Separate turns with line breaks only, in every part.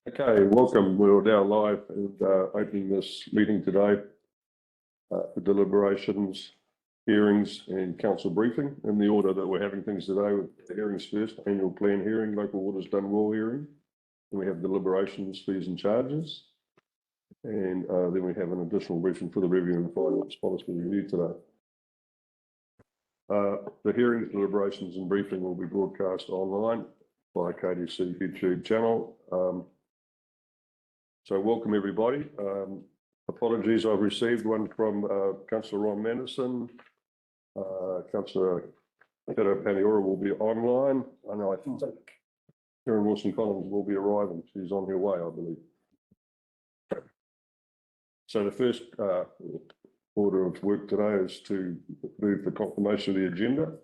Okay, welcome. We're now live and opening this meeting today for deliberations, hearings and council briefing in the order that we're having things today, with the hearings first, annual plan hearing, local orders done well hearing. Then we have deliberations, fees and charges. And then we have an additional briefing for the review and finance policy review today. The hearings, deliberations and briefing will be broadcast online by KDC YouTube channel. So welcome everybody. Apologies, I've received one from Councillor Ron Manderson. Councillor Peter Paniora will be online, and I think Karen Wilson-Collins will be arriving. She's on her way, I believe. So the first order of work today is to move the confirmation of the agenda.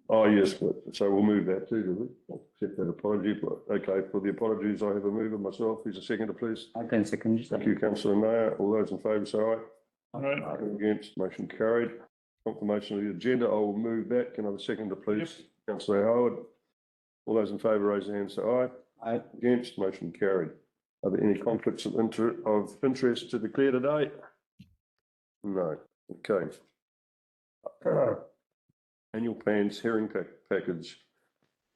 Oh yes, so we'll move that too, do we? Accept that apology. Okay, for the apologies, I have a mover myself. Who's a seconder, please?
I can second you.
Thank you, Councillor Naya. All those in favour say aye.
Aye.
Against, motion carried. Confirmation of the agenda, I will move that. Can I have a seconder, please? Yep. Councillor Howard. All those in favour raise their hand, say aye.
Aye.
Against, motion carried. Are there any conflicts of interest to declare today? No. Okay. Annual plans hearing package.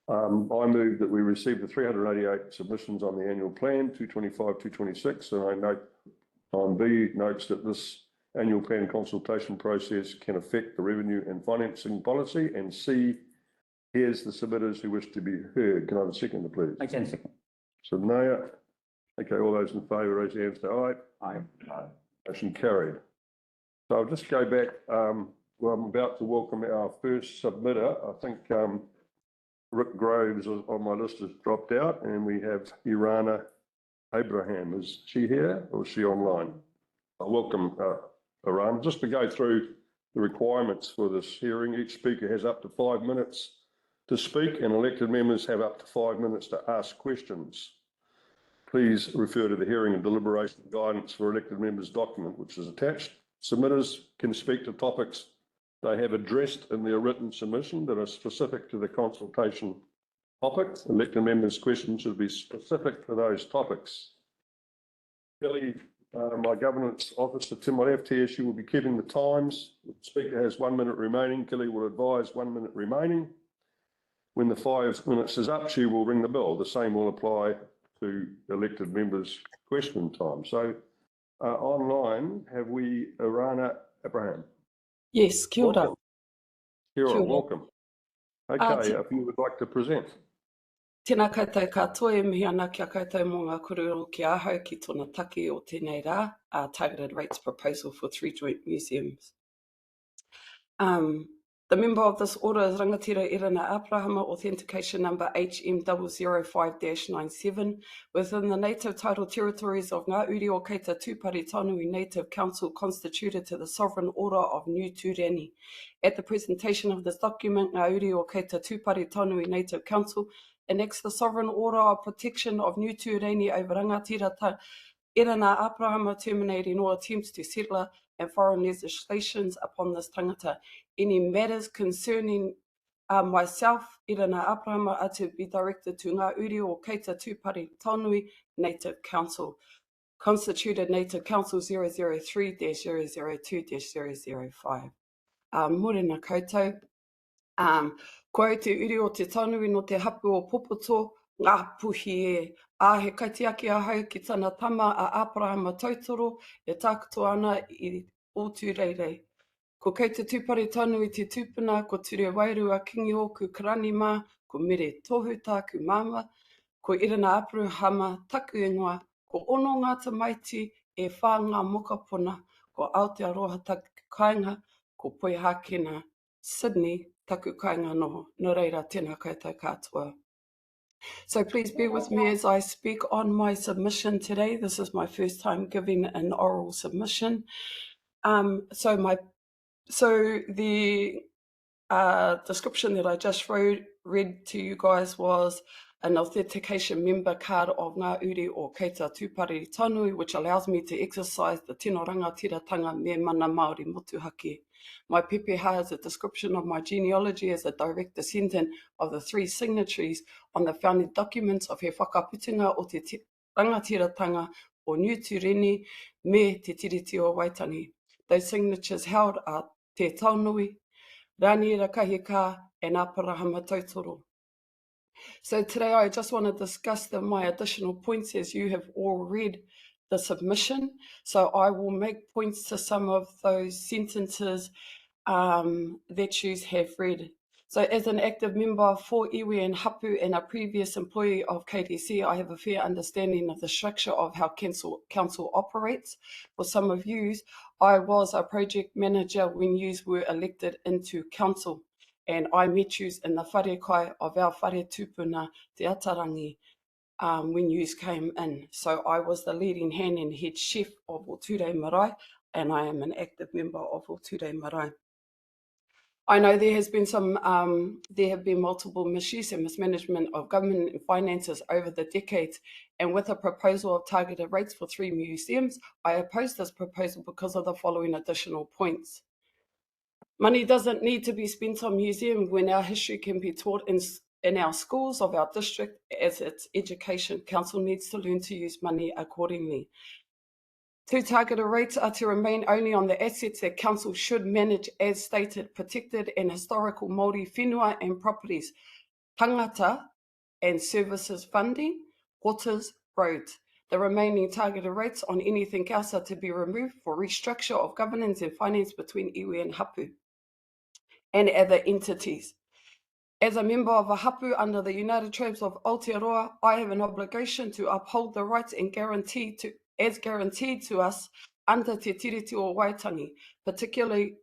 I move that we received the 388 submissions on the annual plan 225-226, and I note on B notes that this annual plan consultation process can affect the revenue and financing policy, and C, here's the submitters who wish to be heard. Can I have a seconder, please?
I can second.
So Naya. Okay, all those in favour raise your hands to aye.
Aye.
Motion carried. So I'll just go back. Well, I'm about to welcome our first submitter. I think Rick Groves on my list has dropped out, and we have Irana Abraham. Is she here or is she online? I'll welcome Irana. Just to go through the requirements for this hearing, each speaker has up to 5 minutes to speak, and elected members have up to 5 minutes to ask questions. Please refer to the hearing and deliberation guidance for elected members document, which is attached. Submitters can speak to topics they have addressed in their written submission that are specific to the consultation topics. Elected members' questions should be specific to those topics. Kelly, my governance officer to my left here, she will be keeping the times. The speaker has 1 minute remaining. Kelly will advise 1 minute remaining. When the 5 minutes is up, she will ring the bell. The same will apply to elected members' question time. So online, have we Irana Abraham?
Yes, kia ora.
Kia ora, welcome. Okay, if you would like to present.
Tēnā koutou katoa, mihi ana kia koutou mō ngā korero ki ahau ki tōna take o tēnei rā, targeted rates proposal for 3 joint museums. The member of this order is Rangatira Irana Abraham, authentication number HM005-97, within the native title territories of Ngā Uri o Keita Tūpari Taunui Native Council constituted to the Sovereign Order of New Tūreni. At the presentation of this document, Ngā Uri o Keita Tūpari Taunui Native Council annexed the Sovereign Order of Protection of New Tūreni over Rangatira Irana Abraham, terminating all attempts to settle and foreign legislations upon this tangata. Any matters concerning myself, Irana Abraham, are to be directed to Ngā Uri o Keita Tūpari Taunui Native Council, constituted Native Council 003-002-005. Morena koutou. Koe te uri o te taunui no te hapu o Popoto, ngā puhi e. He kaitiaki ahau ki tana tama a Abrahama Tautoro, e tākuto ana I o tūreirei. Ko Keita Tūpari Taunui te tūpuna, ko ture wairua kingi ku Karanima, ko mere tohuta ku mama, ko Irana Abrahama taku ingoa, ko ono ngāta maiti e whā ngā mokapona, ko Aotearoa taku kāinga, ko Poihākena Sydney taku kāinga noho. Nō reira, tēnā koutou katoa. So please bear with me as I speak on my submission today. This is my first time giving an oral submission. So the description that I just read to you guys was an authentication member card of Ngā Uri o Keita Tūpare Tanui, which allows me to exercise the tino rangatiratanga me mana Māori motuhake. My pepeha is a description of my genealogy as a direct descendant of the 3 signatories on the founding documents of he whakaputunga o te rangatiratanga o Nutureni me te tiriti o Waitangi. Those signatures held are Te Taunui, Rani Rakahika, and Aparahama Tautoro. So today I just want to discuss my additional points as you have all read the submission. So I will make points to some of those sentences that you have read. So as an active member for iwi and hapu and a previous employee of KDC, I have a fair understanding of the structure of how council operates. For some of you, I was a project manager when you were elected into council, and I met you in the whare kai of our whare tūpuna, Te Atarangi, when you came in. So I was the leading hand and head chef of O Ture Marae, and I am an active member of O Ture Marae. I know there have been multiple misuse and mismanagement of government and finances over the decades, and with a proposal of targeted rates for 3 museums, I oppose this proposal because of the following additional points. Money doesn't need to be spent on museums when our history can be taught in our schools of our district as its education. Council needs to learn to use money accordingly. 2 targeted rates are to remain only on the assets that council should manage as stated, protected and historical Māori whenua and properties, tangata and services funding, waters, roads. The remaining targeted rates on anything else are to be removed for restructure of governance and finance between iwi and hapu and other entities. As a member of a hapu under the United Tribes of Aotearoa, I have an obligation to uphold the rights and guaranteed to us under Te Tiriti o Waitangi, particularly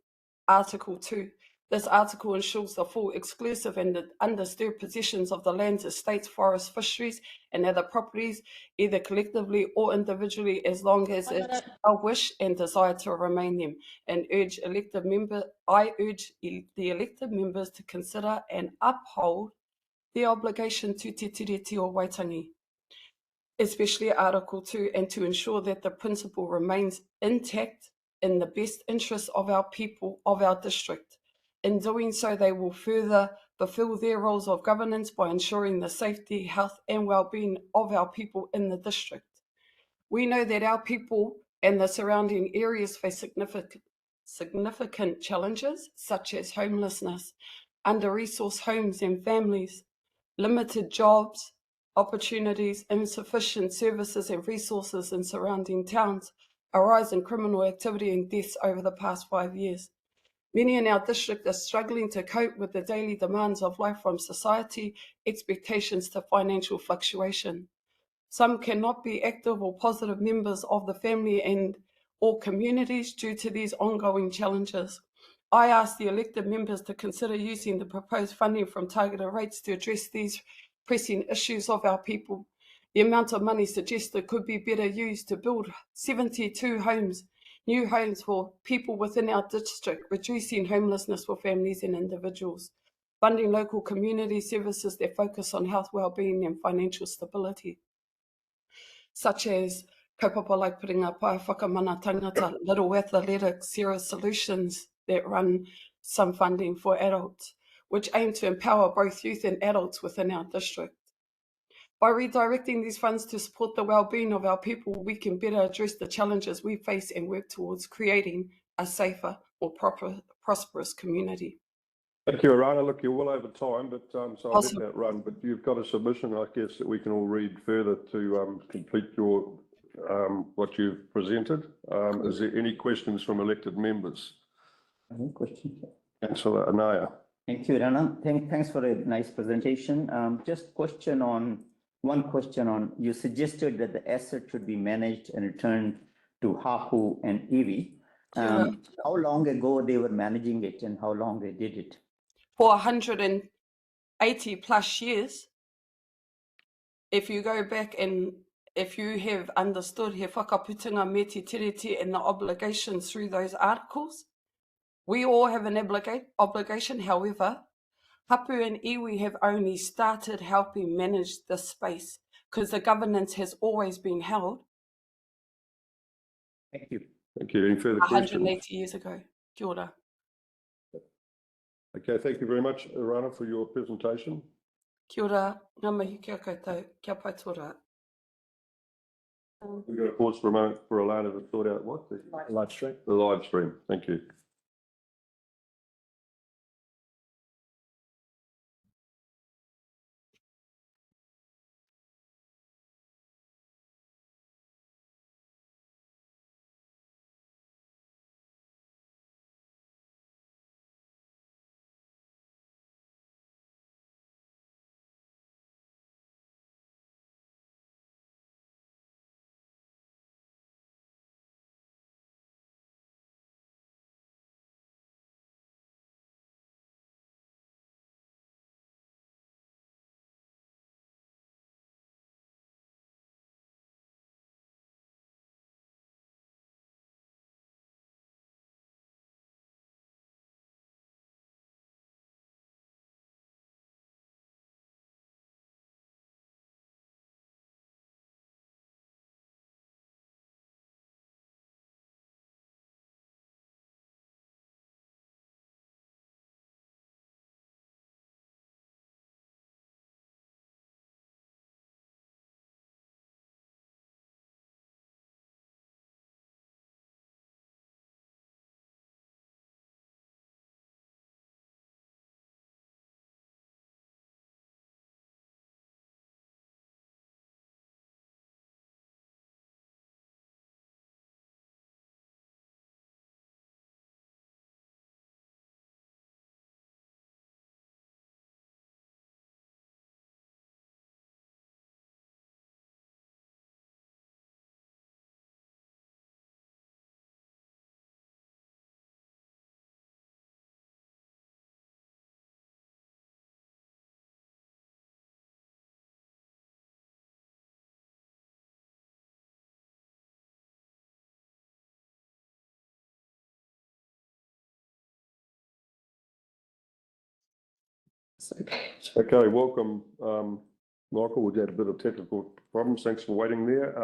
Article 2. This article ensures the full, exclusive and undisturbed possessions of the lands, estates, forests, fisheries and other properties, either collectively or individually, as long as it's our wish and desire to remain them, and I urge the elected members to consider and uphold the obligation to Te Tiriti o Waitangi, especially Article 2, and to ensure that the principle remains intact in the best interest of our people, of our district. In doing so, they will further fulfill their roles of governance by ensuring the safety, health and well-being of our people in the district. We know that our people and the surrounding areas face significant challenges such as homelessness, under-resourced homes and families, limited jobs, opportunities, insufficient services and resources in surrounding towns, a rise in criminal activity and deaths over the past 5 years. Many in our district are struggling to cope with the daily demands of life, from society expectations to financial fluctuation. Some cannot be active or positive members of the family and or communities due to these ongoing challenges. I ask the elected members to consider using the proposed funding from targeted rates to address these pressing issues of our people. The amount of money suggested could be better used to build 72 homes, new homes for people within our district, reducing homelessness for families and individuals, funding local community services that focus on health, well-being and financial stability, such as kaupapa like Piringa Pai Whakamana Tangata, Little Athletic, Sarah Solutions that run some funding for adults, which aim to empower both youth and adults within our district. By redirecting these funds to support the well-being of our people, we can better address the challenges we face and work towards creating a safer, more prosperous community.
Thank you, Arana. Look, you're well over time, but so I'll let that run. But you've got a submission, I guess, that we can all read further to complete your what you've presented. Is there any questions from elected members?
Any questions?
Councillor Anaya.
Thank you, Rana. Thanks for a nice presentation. Just one question on, you suggested that the asset should be managed and returned to Hapu and iwi. How long ago they were managing it and how long they did it?
For 180 plus years. If you go back and if you have understood he whakaputunga me te tiriti and the obligations through those articles, we all have an obligation. However, Hapu and iwi have only started helping manage this space because the governance has always been held
Thank you.
Thank you. Any further questions?
180 years ago. Kia ora.
Okay, thank you very much, Rana, for your presentation.
Kia ora, ngā mihi kia koutou, kia pai tōra.
We're going to pause for a moment for Alana to sort out what? The live stream. The live stream. Thank you. Okay, welcome, Michael. We had a bit of technical problems. Thanks for waiting there.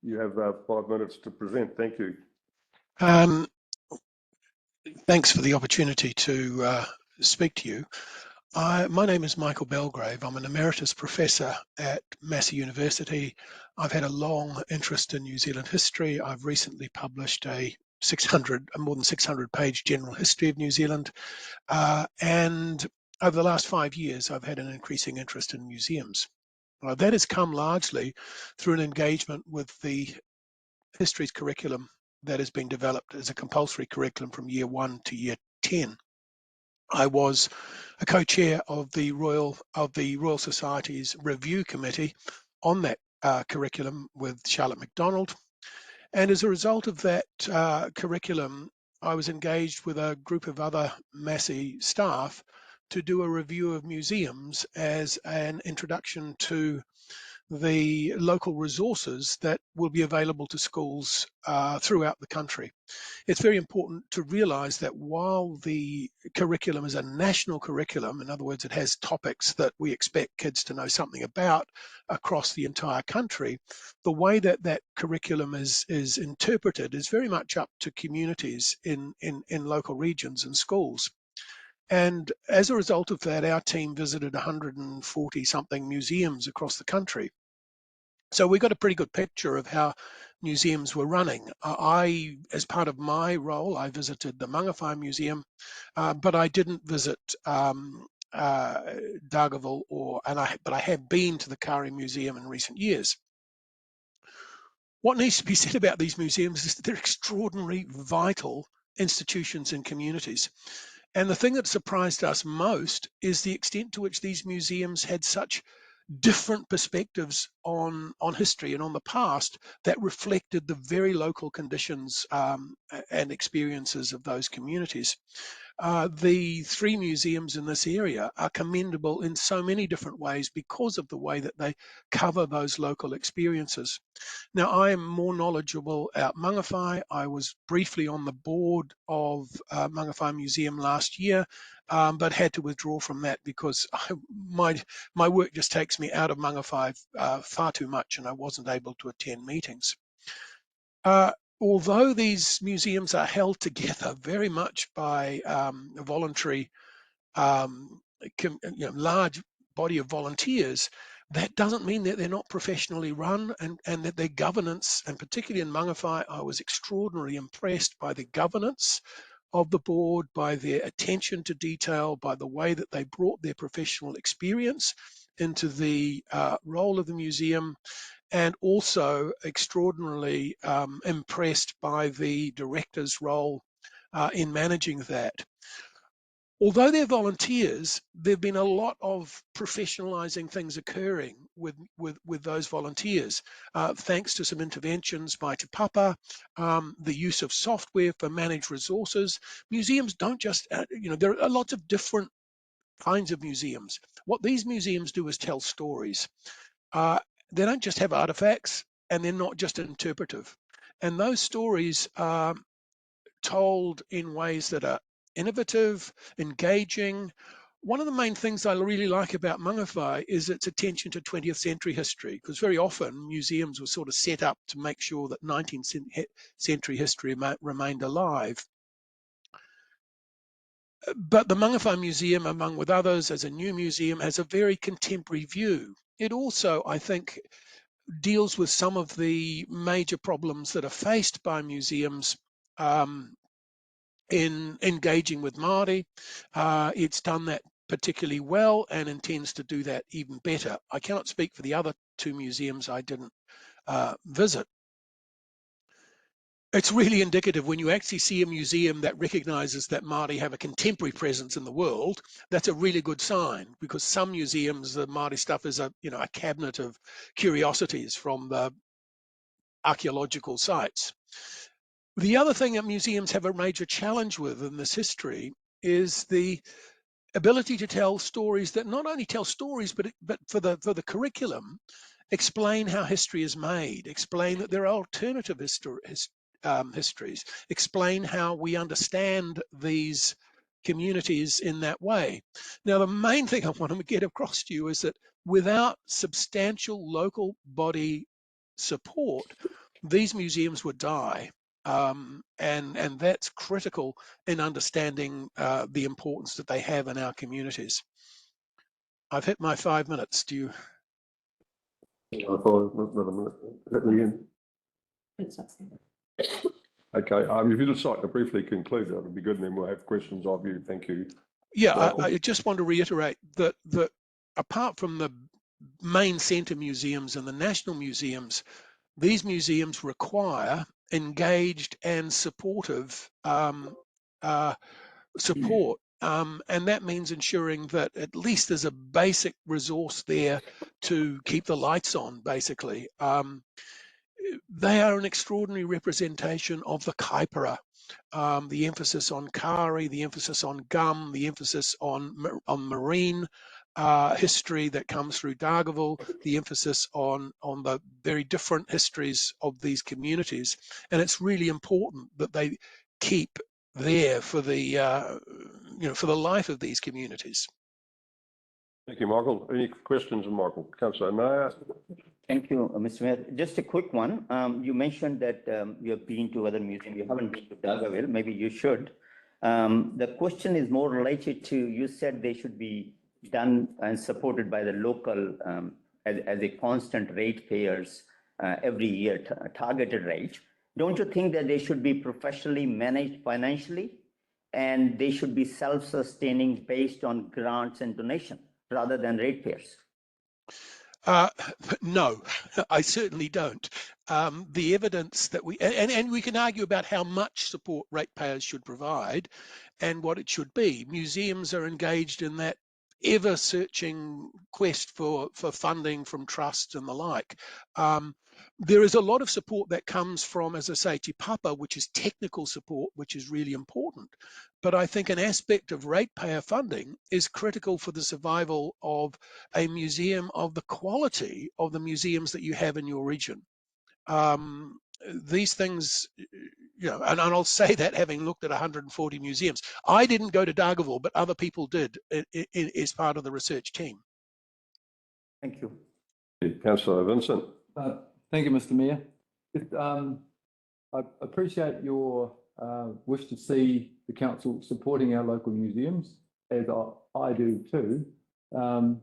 You have 5 minutes to present. Thank you.
Thanks for the opportunity to speak to you. My name is Michael Belgrave. I'm an emeritus professor at Massey University. I've had a long interest in New Zealand history. I've recently published a more than 600 page general history of New Zealand. And over the last 5 years, I've had an increasing interest in museums. That has come largely through an engagement with the history curriculum that has been developed as a compulsory curriculum from year 1 to year 10. I was a co-chair of the Royal Society's review committee on that curriculum with Charlotte MacDonald. And as a result of that curriculum, I was engaged with a group of other Massey staff to do a review of museums as an introduction to the local resources that will be available to schools throughout the country. It's very important to realize that while the curriculum is a national curriculum, in other words, it has topics that we expect kids to know something about across the entire country, the way that that curriculum is interpreted is very much up to communities in local regions and schools. And as a result of that, our team visited 140 something museums across the country. So we got a pretty good picture of how museums were running. As part of my role, I visited the Mangawhai Museum, but I didn't visit Dargaville, but I have been to the Kari Museum in recent years. What needs to be said about these museums is that they're extraordinary, vital institutions and communities. And the thing that surprised us most is the extent to which these museums had such different perspectives on history and on the past that reflected the very local conditions and experiences of those communities. The 3 museums in this area are commendable in so many different ways because of the way that they cover those local experiences. Now, I am more knowledgeable about Mangawhai. I was briefly on the board of Mangawhai Museum last year, but had to withdraw from that because my work just takes me out of Mangawhai far too much, and I wasn't able to attend meetings. Although these museums are held together very much by a voluntary, large body of volunteers, that doesn't mean that they're not professionally run, and that their governance, and particularly in Mangawhai, I was extraordinarily impressed by the governance of the board, by their attention to detail, by the way that they brought their professional experience into the role of the museum, and also extraordinarily impressed by the director's role in managing that. Although they're volunteers, there've been a lot of professionalizing things occurring with those volunteers, thanks to some interventions by Te Papa, the use of software for managed resources. Museums don't just, there are lots of different kinds of museums. What these museums do is tell stories. They don't just have artifacts, and they're not just interpretive. And those stories are told in ways that are innovative, engaging. One of the main things I really like about Mangawhai is its attention to 20th century history, because very often museums were sort of set up to make sure that 19th century history remained alive. But the Mangawhai Museum, among with others, as a new museum, has a very contemporary view. It also, I think, deals with some of the major problems that are faced by museums in engaging with Māori. It's done that particularly well and intends to do that even better. I cannot speak for the other 2 museums I didn't visit. It's really indicative when you actually see a museum that recognizes that Māori have a contemporary presence in the world. That's a really good sign, because some museums, the Māori stuff is a cabinet of curiosities from the archaeological sites. The other thing that museums have a major challenge with in this history is the ability to tell stories that not only tell stories, but for the curriculum, explain how history is made, explain that there are alternative histories, explain how we understand these communities in that way. Now, the main thing I want to get across to you is that without substantial local body support, these museums would die. And that's critical in understanding the importance that they have in our communities. I've hit my 5 minutes. Do you?
Okay, if you just like to briefly conclude, that would be good, and then we'll have questions of you. Thank you.
Yeah, I just want to reiterate that apart from the main centre museums and the national museums, these museums require engaged and supportive support. And that means ensuring that at least there's a basic resource there to keep the lights on, basically. They are an extraordinary representation of the kaipara, the emphasis on kāri, the emphasis on gum, the emphasis on marine history that comes through Dargaville, the emphasis on the very different histories of these communities. And it's really important that they keep there for the for the life of these communities.
Thank you, Michael. Any questions, Michael? Councillor Nair.
Thank you, Mr. Mayor. Just a quick one. You mentioned that you have been to other museums. You haven't been to Dargaville. Maybe you should. The question is more related to, you said they should be done and supported by the local as a constant ratepayers every year, targeted rate. Don't you think that they should be professionally managed financially, and they should be self-sustaining based on grants and donation rather than ratepayers?
No, I certainly don't. The evidence that and we can argue about how much support ratepayers should provide and what it should be. Museums are engaged in that ever searching quest for funding from trusts and the like. There is a lot of support that comes from, as I say, Te Papa, which is technical support, which is really important. But I think an aspect of ratepayer funding is critical for the survival of a museum of the quality of the museums that you have in your region. These things, you know, and I'll say that having looked at 140 museums. I didn't go to Dargaville, but other people did as part of the research team.
Thank you.
Councillor Vincent.
Thank you, Mr. Mayor. I appreciate your wish to see the council supporting our local museums, as I do too. And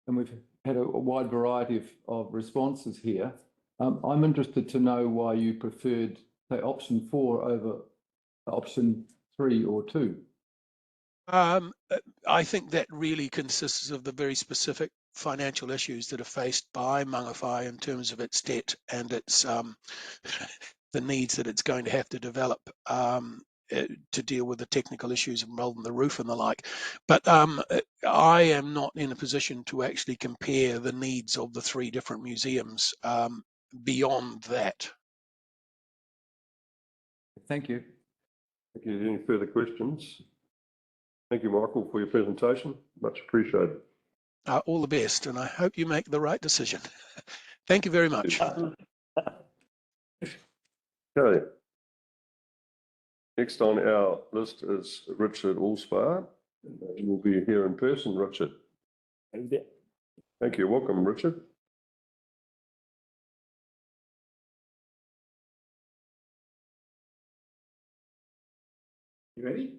we've had a wide variety of responses here. I'm interested to know why you preferred, say, option 4 over option 3 or 2.
I think that really consists of the very specific financial issues that are faced by Mangawhai in terms of its debt and its the needs that it's going to have to develop to deal with the technical issues involved in the roof and the like. But I am not in a position to actually compare the needs of the 3 different museums beyond that.
Thank you.
Thank you. Any further questions? Thank you, Michael, for your presentation. Much appreciated.
All the best, and I hope you make the right decision. Thank you very much.
Okay. Next on our list is Richard Allspar. He will be here in person. Richard. Thank you. Welcome, Richard.
You ready?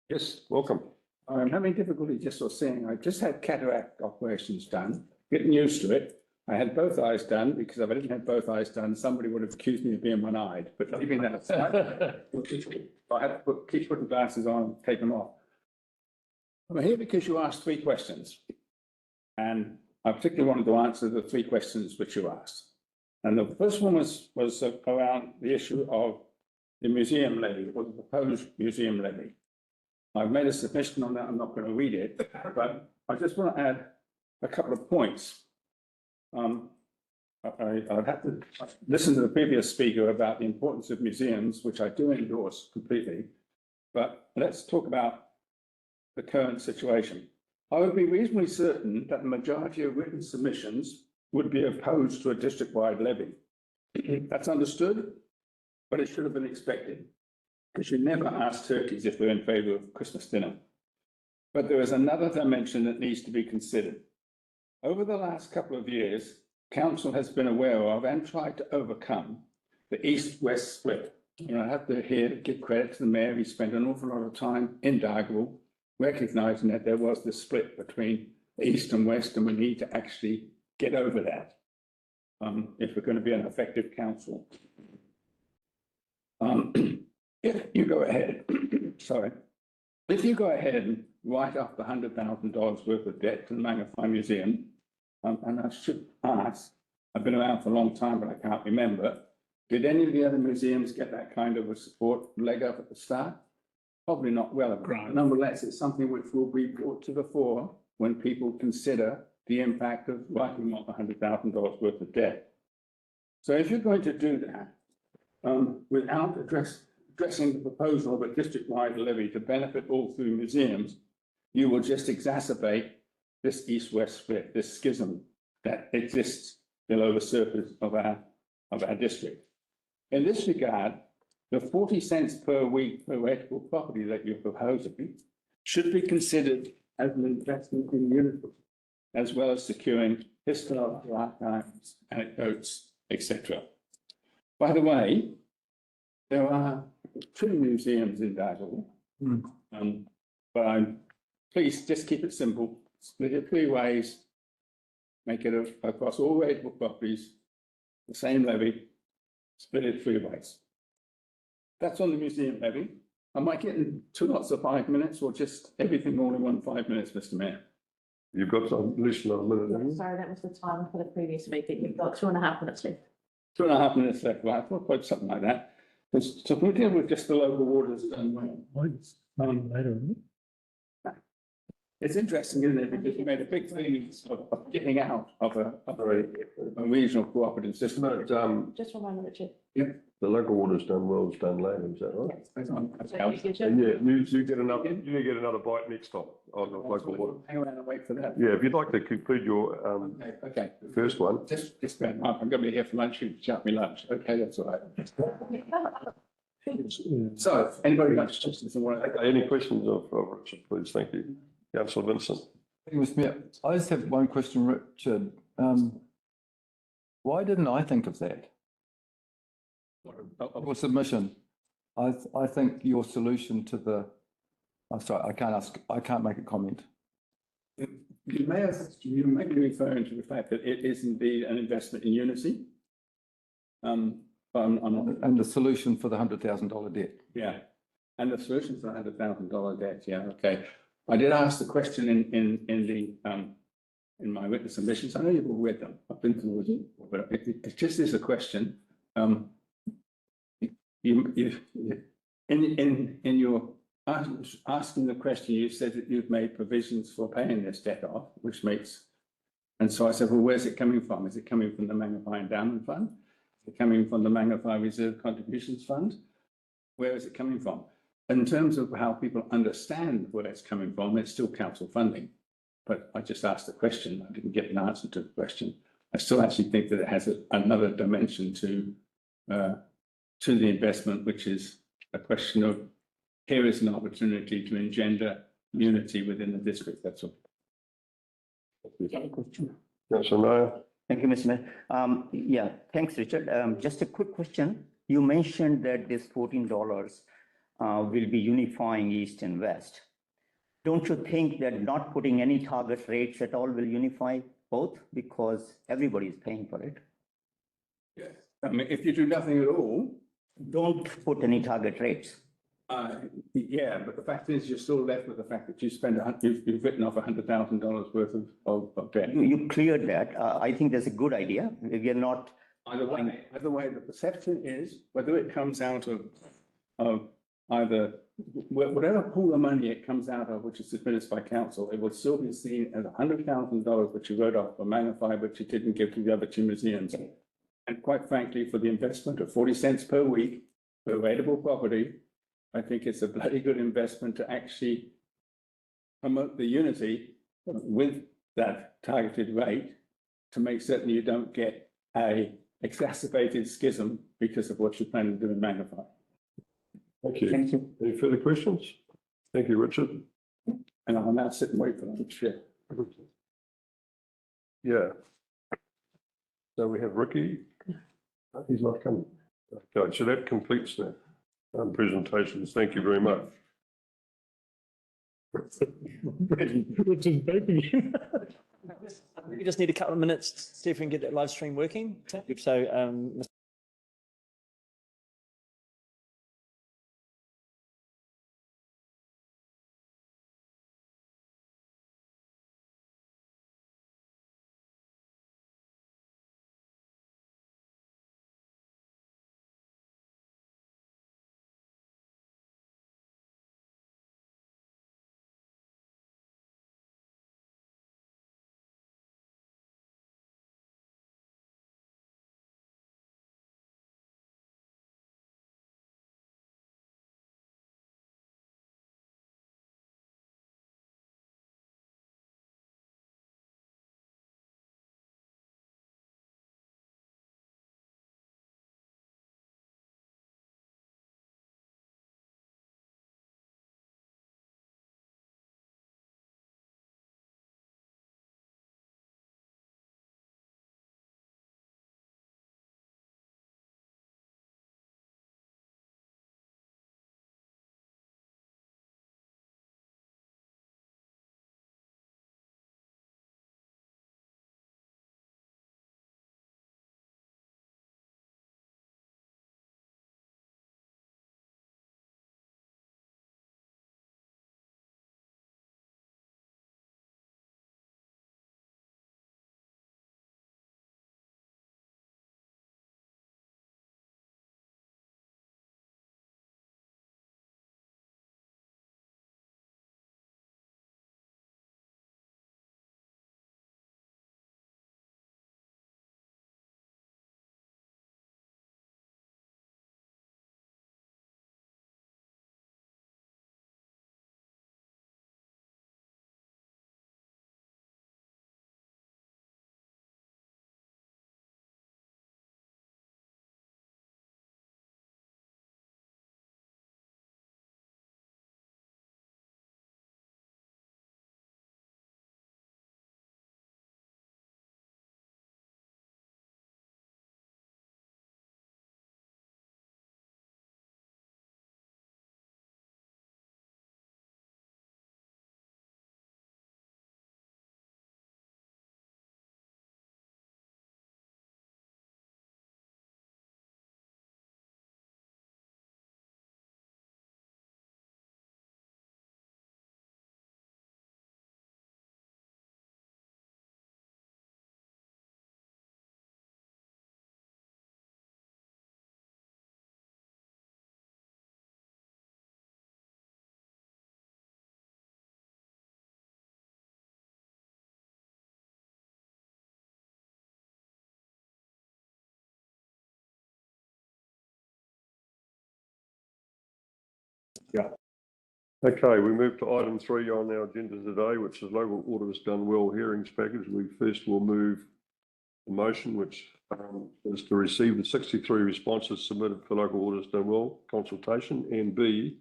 Yes, welcome.
I'm having difficulty just sort of seeing. I just had cataract operations done, getting used to it. I had both eyes done because if I didn't have both eyes done, somebody would have accused me of being one-eyed. But leaving that aside, I had to keep putting glasses on and take them off. I'm here because you asked 3 questions. And I particularly wanted to answer the 3 questions which you asked. And the first one was around the issue of the museum levy, or the proposed museum levy. I've made a submission on that. I'm not going to read it, but I just want to add a couple of points. I'd have to listen to the previous speaker about the importance of museums, which I do endorse completely. But let's talk about the current situation. I would be reasonably certain that the majority of written submissions would be opposed to a district-wide levy. That's understood, but it should have been expected, because you never ask turkeys if they're in favour of Christmas dinner. But there is another dimension that needs to be considered. Over the last couple of years, Council has been aware of and tried to overcome the East-West split. And I have to here give credit to the Mayor. He spent an awful lot of time in Dargaville, recognising that there was this split between East and West, and we need to actually get over that if we're going to be an effective council. If you go ahead, sorry, if you go ahead and write off the $100,000 worth of debt to the Mangawhai Museum, and I should ask, I've been around for a long time, but I can't remember, did any of the other museums get that kind of a support leg up at the start? Probably not well. Nonetheless, it's something which will be brought to the fore when people consider the impact of writing off $100,000 worth of debt. So if you're going to do that, without addressing the proposal of a district-wide levy to benefit all 3 museums, you will just exacerbate this east-west split, this schism that exists below the surface of our district. In this regard, the 40 cents per week per rateable property that you're proposing should be considered as an investment in unity, as well as securing historical archives, anecdotes, etc. By the way, there are 2 museums in Dargaville, but please just keep it simple. Split it 3 ways, make it across all rateable properties, the same levy, split it 3 ways. That's on the museum levy. I might get in 2 lots of 5 minutes, or just everything all in 1 5 minutes, Mr. Mayor.
You've got some, at least another minute. haven't you?
Sorry, that was the time for the previous meeting. You've got 2.5 minutes left.
2.5 minutes left, right? I thought quite something like that. So if we deal with just the local waters done well. It's interesting, isn't it? Because you made a big thing of getting out of a regional cooperative system.
But,
Just one moment, Richard.
the local order's done well, it's done later, is that right?
So
And
you-
yeah, you get another bite next time on the local order.
Hang around and wait for that.
Yeah, if you'd like to conclude your,
Okay.
first one.
Just bear in mind, I'm gonna be here for lunch, you shut me lunch. Okay, that's all right. So, anybody got questions?
Any questions of Richard, please? Thank you. Councillor Vincent.
Thank you, Mr. Mayor. I just have one question, Richard. Why didn't I think of that? Your submission. I think your solution to the, I'm sorry, I can't make a comment.
You may be referring to the fact that it is indeed an investment in Unity. But I'm not,
And the solution for the $100,000 debt.
yeah. And the solution for $100,000 debt, yeah, okay. I did ask the question in my written submissions. I know you've all read them. I've been through it, but it just is a question. In your asking the question, you said that you've made provisions for paying this debt off, which makes, and so I said, well, where's it coming from? Is it coming from the Magnify Endowment Fund? Is it coming from the Magnify Reserve Contributions Fund? Where is it coming from? In terms of how people understand where it's coming from, it's still council funding. But I just asked the question, I didn't get an answer to the question. I still actually think that it has another dimension to the investment, which is a question of here is an opportunity to engender unity within the district, that's all.
Councillor Mayor.
Thank you, Mr. Mayor. Yeah, thanks, Richard. Just a quick question. You mentioned that this $14 will be unifying East and West. Don't you think that not putting any target rates at all will unify both because everybody is paying for it?
Yes. I mean, if you do nothing at all,
Don't put any target rates.
yeah, but the fact is you're still left with the fact that you've written off $100,000 worth of debt.
You cleared that. I think that's a good idea. We are not.
Either way, the perception is whether it comes out of either whatever pool of money it comes out of, which is administered by council, it will still be seen as $100,000 which you wrote off for Magnify, which you didn't give to the other two museums. And quite frankly, for the investment of 40 cents per week for available property, I think it's a bloody good investment to actually promote the unity with that targeted rate to make certain you don't get a exacerbated schism because of what you plan to do in Magnify.
Thank you.
Thank you.
Any further questions? Thank you, Richard.
And I'll now sit and wait for them to share.
Yeah. So we have Ricky. He's not coming. Okay, so that completes the presentations. Thank you very much.
We just need a couple of minutes to see if we can get that live stream working. So,
Okay, we move to item 3 on our agenda today, which is local orders done well hearings package. We first will move the motion, which is to receive the 63 responses submitted for local orders done well consultation, and B,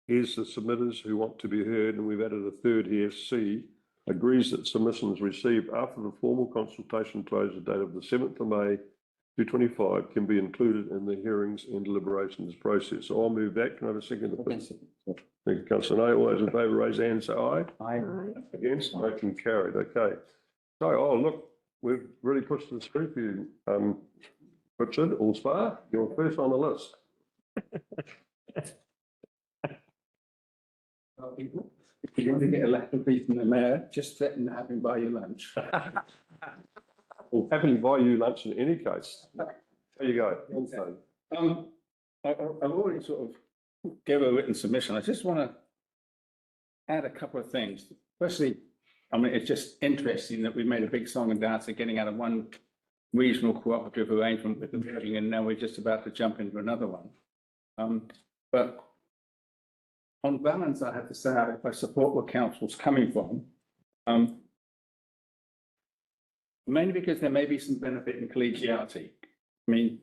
here's the submitters who want to be heard, and we've added a third here, C, agrees that submissions received after the formal consultation closed the date of the 7th of May 2025 can be included in the hearings and deliberations process. So I'll move that. Can I have a second? Thank you, Councillor Nay. All those in favour, raise their hand, say aye.
Aye.
Against, motion carried. Okay. So, look, we've really pushed this through for you. Richard Allspa, you're first on the list.
If you want to get a letter from the mayor, just threaten to have him buy you lunch.
We'll happily buy you lunch in any case. There you go.
I've already sort of gave a written submission. I just want to add a couple of things. Firstly, I mean, it's just interesting that we made a big song and dance of getting out of one regional cooperative arrangement with the building, and now we're just about to jump into another one. But on balance, I have to say, I support where council's coming from. Mainly because there may be some benefit in collegiality. I mean,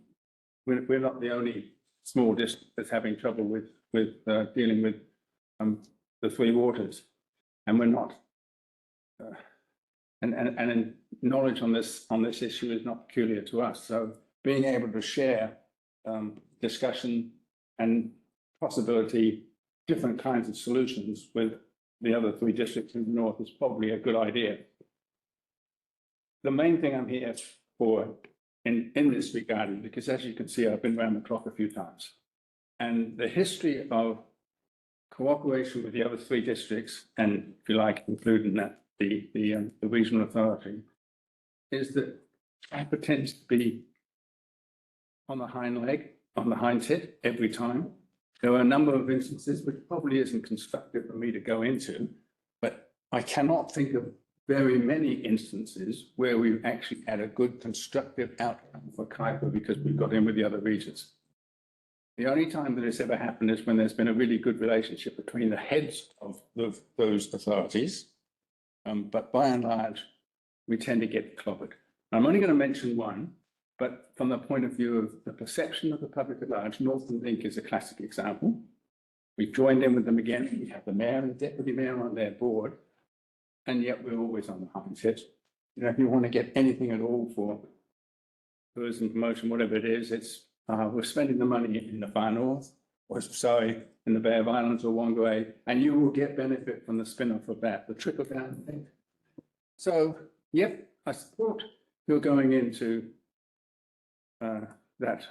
we're not the only small district that's having trouble with dealing with the Three Waters, and we're not. And knowledge on this issue is not peculiar to us. So being able to share discussion and possibility, different kinds of solutions with the other 3 districts in the north is probably a good idea. The main thing I'm here for in this regard, because as you can see, I've been around the clock a few times, and the history of cooperation with the other 3 districts, and if you like, including that the regional authority, is that APA tends to be on the hind leg, on the hind tit every time. There are a number of instances which probably isn't constructive for me to go into, but I cannot think of very many instances where we've actually had a good constructive outcome for Kaipa because we've got in with the other regions. The only time that it's ever happened is when there's been a really good relationship between the heads of those authorities. But by and large, we tend to get clobbered. I'm only going to mention one, but from the point of view of the perception of the public at large, Northern Link is a classic example. We've joined in with them again. We have the mayor and the deputy mayor on their board, and yet we're always on the hind tit. You know, if you want to get anything at all for tourism promotion, whatever it is, it's we're spending the money in the far north, or sorry, in the Bay of Islands or Whangarei, and you will get benefit from the spin-off of that, the trickle down thing. So, yep, I support you're going into that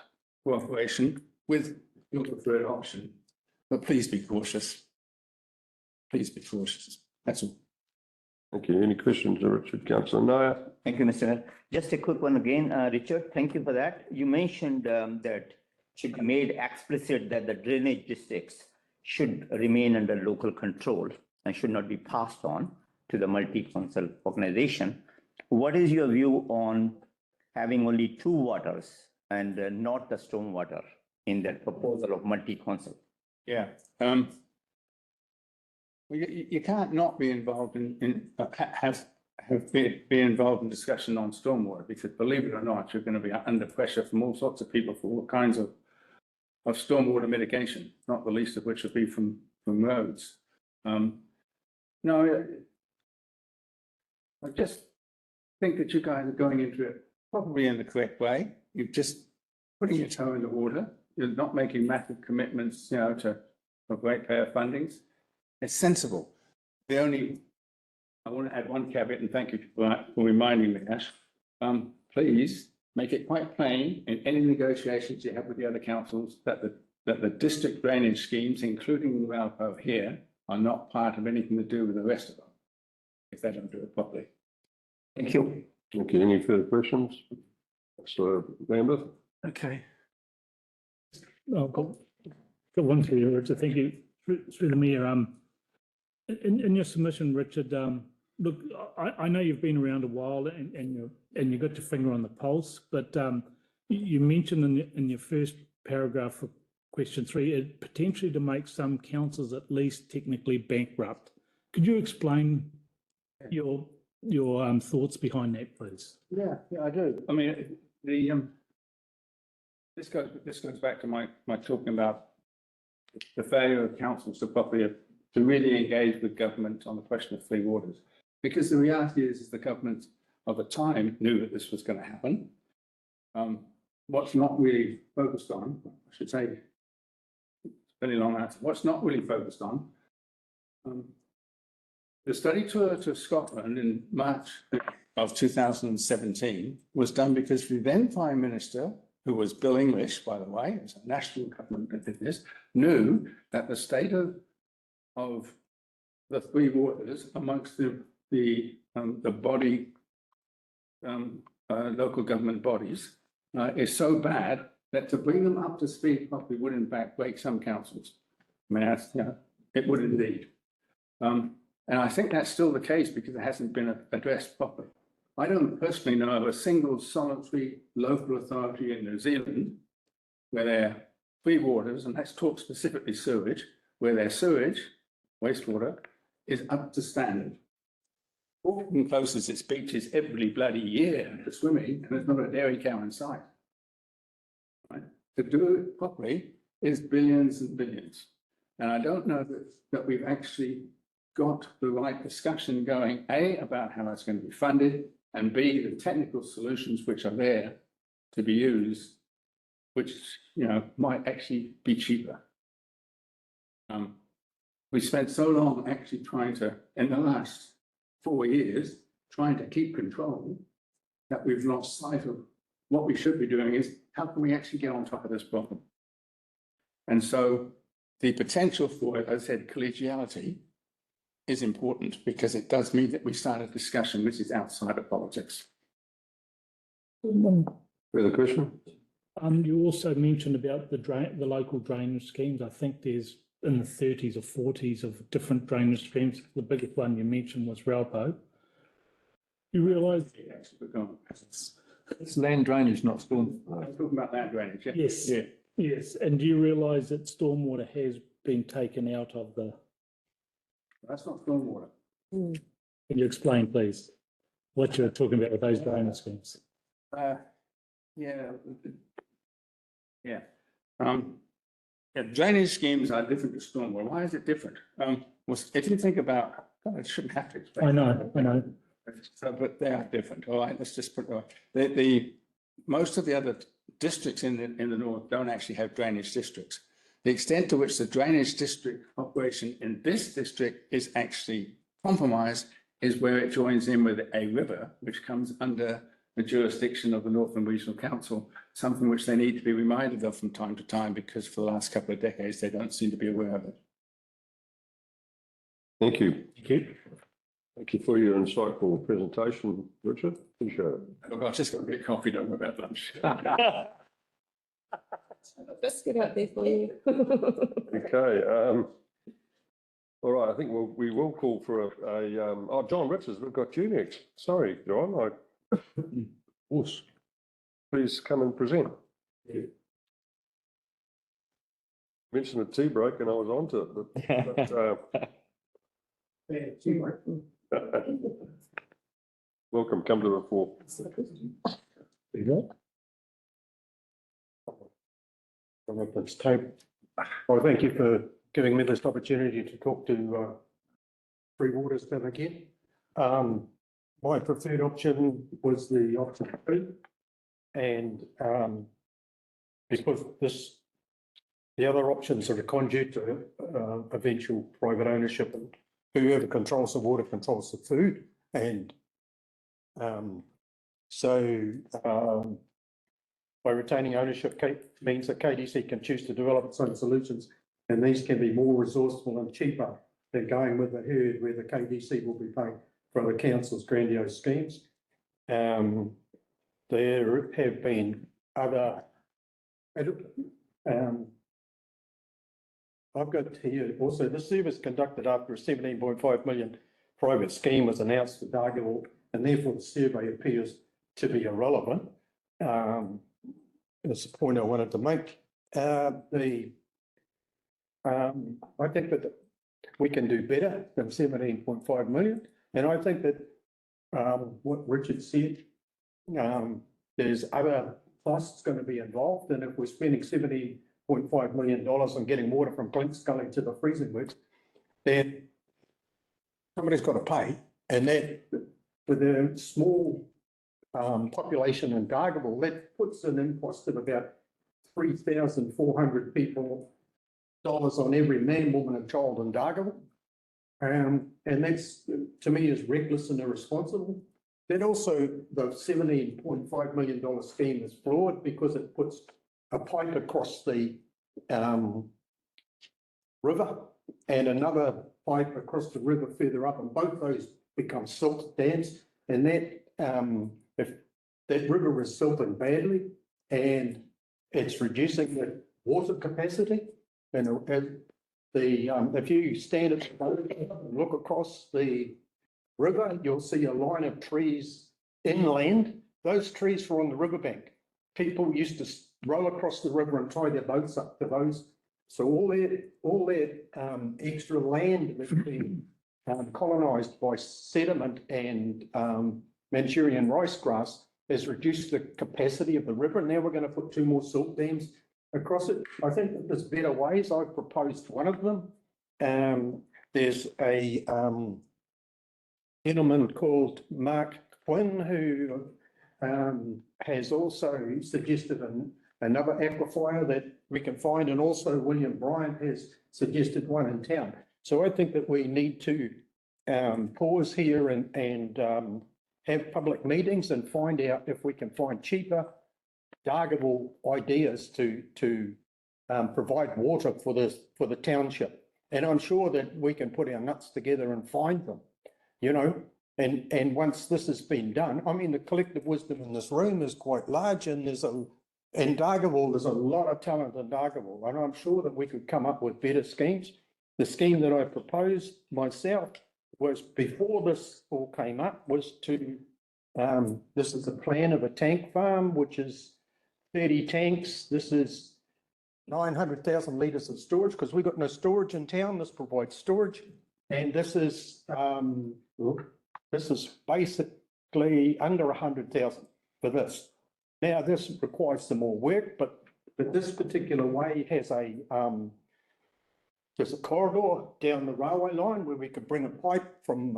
cooperation with your preferred option, but please be cautious. Please be cautious. That's all.
Thank you. Any questions, Richard? Councillor Nair?
Thank you, Mr. Mayor. Just a quick one again, Richard, thank you for that. You mentioned that should be made explicit that the drainage districts should remain under local control and should not be passed on to the multi-council organization. What is your view on having only 2 waters and not the stormwater in that proposal of multi-council?
Yeah. You can't not be involved be involved in discussion on stormwater, because believe it or not, you're going to be under pressure from all sorts of people for all kinds of stormwater mitigation, not the least of which would be from roads. No, I just think that you guys are going into it probably in the correct way. You're just putting your toe in the water. You're not making massive commitments, you know, for ratepayer fundings. It's sensible. I want to add one caveat, and thank you for reminding me, Ash. Please make it quite plain in any negotiations you have with the other councils that the district drainage schemes, including Ralph here, are not part of anything to do with the rest of them, if they don't do it properly.
Thank you.
Okay, any further questions? So, Lambeth?
Okay. I've got one for you, Richard. Thank you. Through the mayor. In your submission, Richard, look, I know you've been around a while and you got your finger on the pulse, but you mentioned in your first paragraph for question 3, it potentially to make some councils at least technically bankrupt. Could you explain your thoughts behind that, please?
Yeah, I do. I mean, this goes back to my talking about the failure of councils to really engage with government on the question of free waters. Because the reality is the government of the time knew that this was going to happen. What's not really focused on, I should say, very long answer, what's not really focused on, the study tour to Scotland in March of 2017 was done because the then Prime Minister, who was Bill English, by the way, it's a national government that did this, knew that the state of the three waters amongst the body, local government bodies is so bad that to bring them up to speed properly would in fact break some councils. I mean, that's, it would indeed. And I think that's still the case because it hasn't been addressed properly. I don't personally know of a single solitary local authority in New Zealand where their free waters, and let's talk specifically sewage, where their sewage, wastewater, is up to standard. Auckland closes its beaches every bloody year to swimming, and there's not a dairy cow in sight. Right? To do it properly is billions and billions. And I don't know that we've actually got the right discussion going, A, about how it's going to be funded, and B, the technical solutions which are there to be used, which, might actually be cheaper. We spent so long actually trying to, in the last 4 years, trying to keep control, that we've lost sight of what we should be doing is how can we actually get on top of this problem? And so the potential for, as I said, collegiality is important because it does mean that we start a discussion which is outside of politics.
Further question?
You also mentioned about the local drainage schemes. I think there's in the 30s or 40s of different drainage schemes. The biggest one you mentioned was Raupo. You realise
It's land drainage, not storm.
I'm talking about land drainage, yeah?
Yes.
Yeah.
Yes, and do you realise that stormwater has been taken out of the?
That's not stormwater.
Can you explain, please, what you're talking about with those drainage schemes?
Drainage schemes are different to stormwater. Why is it different? If you think about, God, it shouldn't have to explain.
I know.
So, but they are different. All right, let's just put it right. Most of the other districts in the north don't actually have drainage districts. The extent to which the drainage district operation in this district is actually compromised is where it joins in with a river, which comes under the jurisdiction of the Northland Regional Council, something which they need to be reminded of from time to time because for the last couple of decades, they don't seem to be aware of it.
Thank you.
Thank you.
Thank you for your insightful presentation, Richard. Appreciate it.
Look, I've just got a bit of coffee, don't worry about lunch.
Let's get out there for you.
Okay. All right. I think we will call for John Richards. We've got you next. Sorry, John. Please come and present. Mentioned a tea break and I was onto it. Welcome. Come to the fore.
Well, thank you for giving me this opportunity to talk to Free Waters then again. My preferred option was the option 2, and because the other options are conduit to eventual private ownership, and whoever controls the water controls the food, and by retaining ownership means that KDC can choose to develop its own solutions, and these can be more resourceful and cheaper than going with the herd where the KDC will be paying for the council's grandiose schemes. There have been other, I've got here also, the service conducted after a 17.5 million private scheme was announced to Dargaville, and therefore the survey appears to be irrelevant. That's the point I wanted to make. The I think that we can do better than 17.5 million. And I think that, what Richard said, there's other costs going to be involved. And if we're spending $70.5 million on getting water from Glens Gully to the freezing works, then somebody's got to pay. And that, with a small population in Dargaville, that puts an impost of about 3,400 people dollars on every man, woman and child in Dargaville. And that's, to me, is reckless and irresponsible. Then also the $17.5 million scheme is flawed because it puts a pipe across the river and another pipe across the river further up, and both those become silt dams. And that, if that river is silting badly and it's reducing the water capacity, and if you stand at the boat and look across the river, you'll see a line of trees inland. Those trees were on the riverbank. People used to row across the river and tie their boats up to those. So all that extra land that's been colonised by sediment and Manchurian rice grass has reduced the capacity of the river. Now we're going to put 2 more silt dams across it. I think that there's better ways. I've proposed one of them. There's a gentleman called Mark Quinn who has also suggested another aquifer that we can find, and also William Bryant has suggested one in town. So I think that we need to pause here and have public meetings and find out if we can find cheaper Dargaville ideas to provide water for the township. And I'm sure that we can put our nuts together and find them, you know. And once this has been done, I mean, the collective wisdom in this room is quite large, and in Dargaville, there's a lot of talent in Dargaville, and I'm sure that we could come up with better schemes. The scheme that I proposed myself was, before this all came up, was to, this is a plan of a tank farm, which is 30 tanks. This is 900,000 litres of storage, because we've got no storage in town. This provides storage. And this is basically under 100,000 for this. Now, this requires some more work, but this particular way has there's a corridor down the railway line where we could bring a pipe from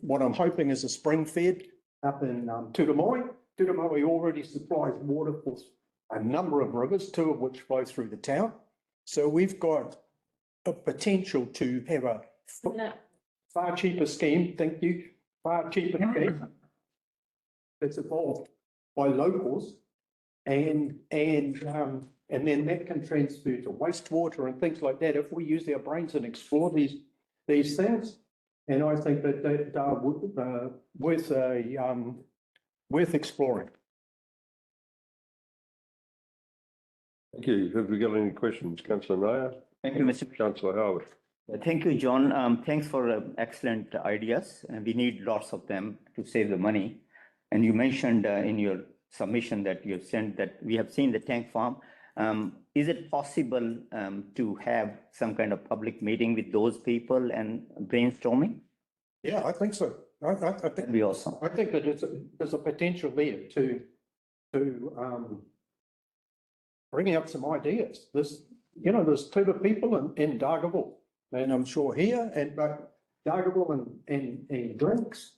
what I'm hoping is a spring fed up in Tutamoi. Tutamoi already supplies water for a number of rivers, 2 of which flow through the town. So we've got a potential to have a far cheaper scheme, thank you, far cheaper scheme that's evolved by locals, and then that can transfer to wastewater and things like that if we use our brains and explore these things. And I think that worth exploring.
Thank you. Have we got any questions, Councillor Nair?
Thank you, Mr.
Councillor Howard.
Thank you, John. Thanks for excellent ideas, and we need lots of them to save the money. And you mentioned in your submission that you have sent that we have seen the tank farm. Is it possible to have some kind of public meeting with those people and brainstorming?
Yeah, I think so. I think
That'd be awesome.
I think that there's a potential there to bring out some ideas. There's clever people in Dargaville, and I'm sure here, but Dargaville and Drinks,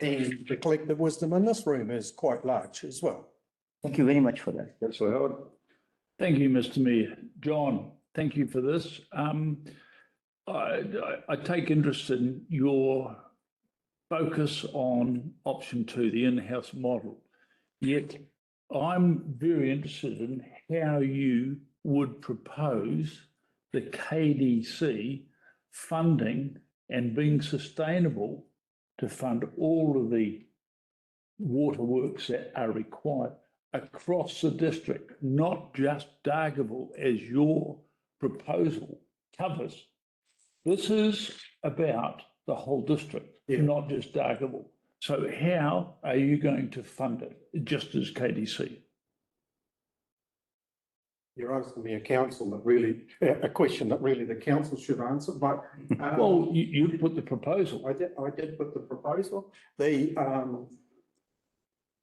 and the collective wisdom in this room is quite large as well.
Thank you very much for that.
Councillor Howard.
Thank you, Mr. Mayor. John, thank you for this. I take interest in your focus on option 2, the in-house model. Yet I'm very interested in how you would propose the KDC funding and being sustainable to fund all of the waterworks that are required across the district, not just Dargaville as your proposal covers. This is about the whole district, not just Dargaville. So how are you going to fund it, just as KDC?
you're asking me a question that really the council should answer, but.
Well, you put the proposal.
I did put the proposal, and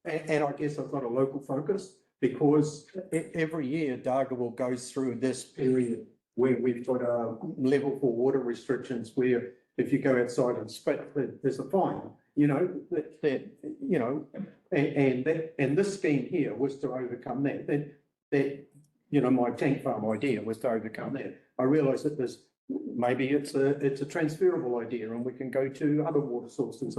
I guess I've got a local focus because every year Dargaville goes through this period where we've got level 4 water restrictions where if you go outside and spit, there's a fine, you know, and this scheme here was to overcome that, you know, my tank farm idea was to overcome that. I realise that maybe it's a transferable idea and we can go to other water sources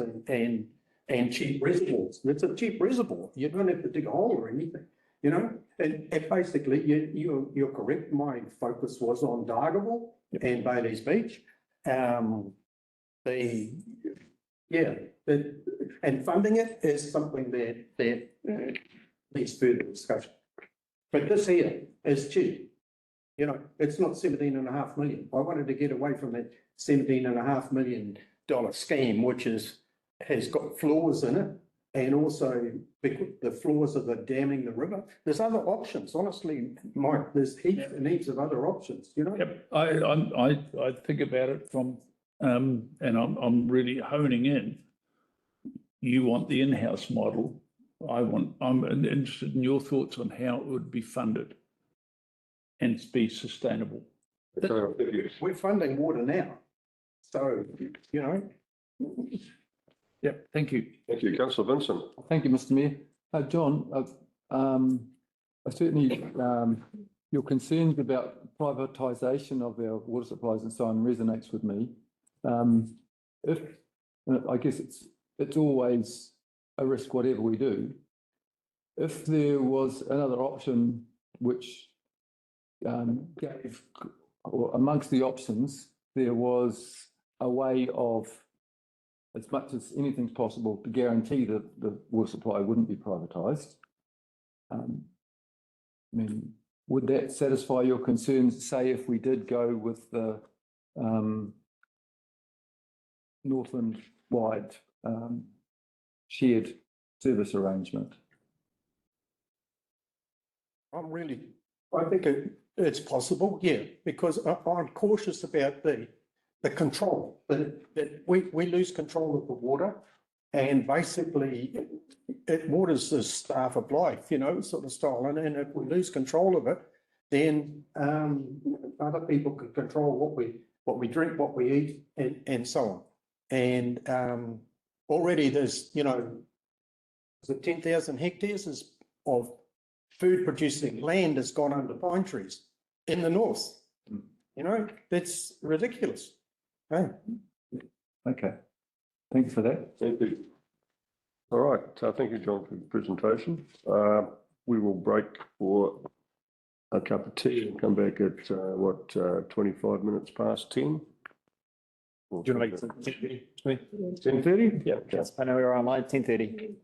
and cheap reservoirs. It's a cheap reservoir. You don't have to dig a hole or anything, you know? And basically, you're correct. My focus was on Dargaville and Bailey's Beach. And funding it is something that needs further discussion. But this here is cheap. You know, it's not 17.5 million. I wanted to get away from that $17.5 million scheme, which has got flaws in it, and also the flaws of the damming the river. There's other options, honestly, Mike. There's heaps and heaps of other options. You know.
Yep, I think about it from, and I'm really honing in. You want the in-house model. I'm interested in your thoughts on how it would be funded and be sustainable.
We're funding water now, so you know.
Yep, thank you.
Thank you, Councillor Vincent.
Thank you, Mr. Mayor. John, I certainly, your concerns about privatisation of our water supplies and so on resonates with me. I guess it's always a risk, whatever we do. If there was another option which gave, or amongst the options, there was a way of, as much as anything's possible, to guarantee that the water supply wouldn't be privatised. I mean, would that satisfy your concerns, say, if we did go with the Northland-wide shared service arrangement?
I think it's possible, yeah, because I'm cautious about the control, that we lose control of the water, and basically water's the staff of life, you know, sort of style, and if we lose control of it, then other people can control what we drink, what we eat, and so on. And already there's, you know, 10,000 hectares of food producing land has gone under pine trees in the north. You know, that's ridiculous. Hey.
Okay, thanks for that.
Thank you. All right, thank you, John, for the presentation. We will break for a cup of tea and come back at 25 minutes past 10?
Do you want to make it 10:30?
10:30?
Yeah, I know we're online, 10:30.